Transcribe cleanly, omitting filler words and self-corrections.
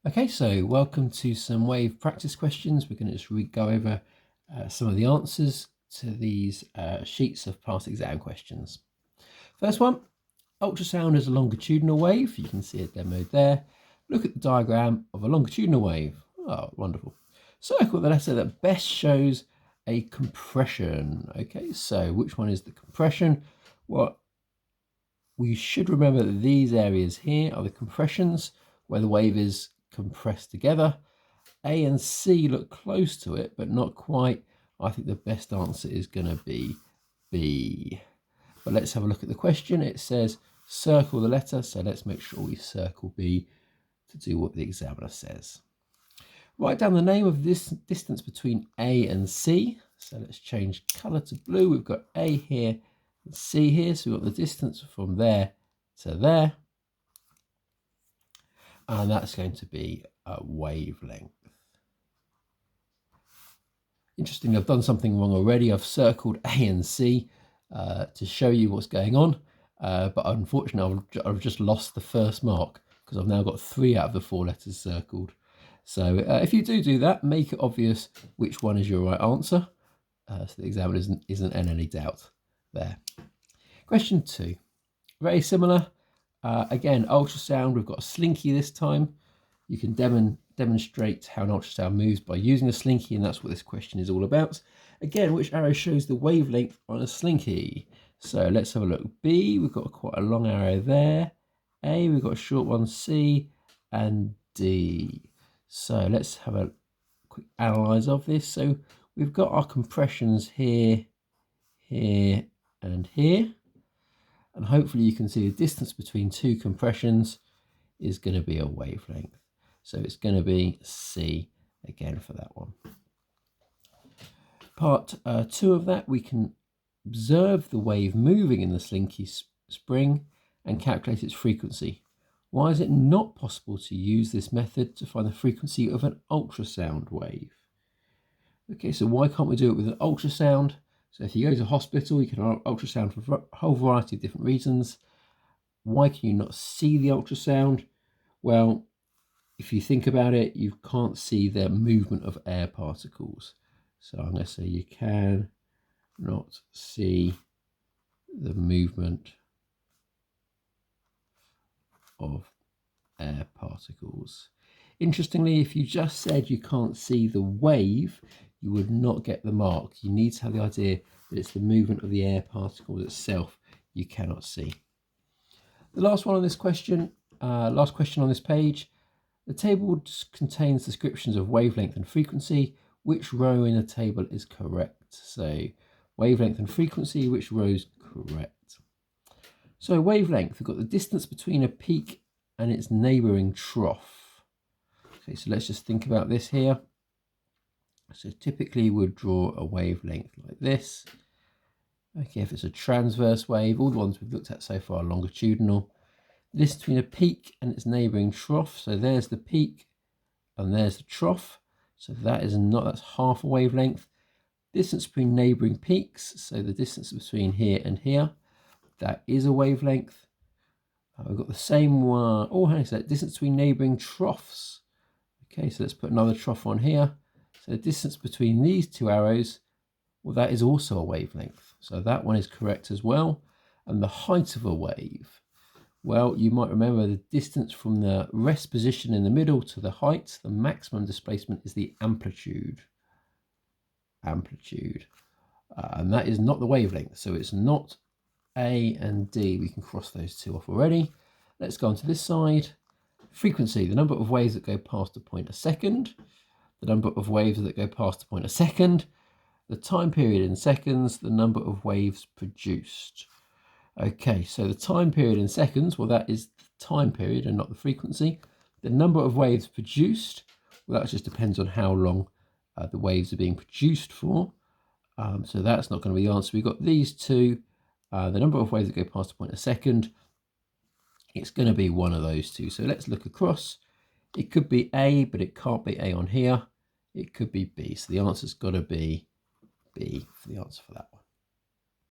Okay, so welcome to some wave practice questions. We're going to just go over some of the answers to these sheets of past exam questions. First one, ultrasound is a longitudinal wave. You can see it demoed there. Look at the diagram of a longitudinal wave. Oh, wonderful. Circle the letter that best shows a compression. Okay, so which one is the compression? Well, we should remember that these areas here are the compressions where the wave is compressed together. A and C look close to it, but not quite. I think the best answer is going to be B. But let's have a look at the question. It says circle the letter, so let's make sure we circle B to do what the examiner says. Write down the name of this distance between A and C. So let's change colour to blue. We've got A here and C here, so we've got the distance from there to there. And that's going to be a wavelength. Interesting, I've done something wrong already. I've circled A and C to show you what's going on. But unfortunately, I've just lost the first mark because I've now got 3 out of the 4 letters circled. So if you do that, make it obvious which one is your right answer. So the examiner isn't in any doubt there. Question 2, very similar. Again, ultrasound, we've got a slinky this time. You can demonstrate how an ultrasound moves by using a slinky, and that's what this question is all about. Again, which arrow shows the wavelength on a slinky? So let's have a look. B, we've got quite a long arrow there. A, we've got a short one. C, and D. So let's have a quick analyze of this. So we've got our compressions here, here, and here. And hopefully you can see the distance between 2 compressions is going to be a wavelength. So it's going to be C again for that one. Part 2 of that, we can observe the wave moving in the slinky spring and calculate its frequency. Why is it not possible to use this method to find the frequency of an ultrasound wave? Okay, so why can't we do it with an ultrasound? So if you go to hospital, you can ultrasound for a whole variety of different reasons. Why can you not see the ultrasound? Well, if you think about it, you can't see the movement of air particles. So I'm going to say you can not see the movement of air particles. Interestingly, if you just said you can't see the wave, you would not get the mark. You need to have the idea that it's the movement of the air particles itself you cannot see. The last one on this question, last question on this page. The table contains descriptions of wavelength and frequency. Which row in the table is correct? So wavelength and frequency, which row is correct? So wavelength, we've got the distance between a peak and its neighbouring trough. Okay, so let's just think about this here. So typically we'd draw a wavelength like this. Okay, if it's a transverse wave, all the ones we've looked at so far are longitudinal. The distance between a peak and its neighbouring trough. So there's the peak and there's the trough. So that's half a wavelength. Distance between neighbouring peaks. So the distance between here and here, that is a wavelength. We've got the same one. Oh, hang on a sec. Distance between neighbouring troughs. Okay, so let's put another trough on here. So the distance between these 2 arrows, well, that is also a wavelength. So that one is correct as well. And the height of a wave. Well, you might remember the distance from the rest position in the middle to the height, the maximum displacement is the amplitude. And that is not the wavelength. So it's not A and D. We can cross those 2 off already. Let's go on to this side. Frequency, the number of waves that go past a point a second. The number of waves that go past a point a second. The time period in seconds, the number of waves produced. Okay, so the time period in seconds, well, that is the time period and not the frequency. The number of waves produced, well, that just depends on how long the waves are being produced for. So that's not going to be the answer. We've got these 2, the number of waves that go past a point a second. It's going to be one of those 2. So let's look across. It could be A, but it can't be A on here. It could be B. So the answer's got to be B for the answer for that one.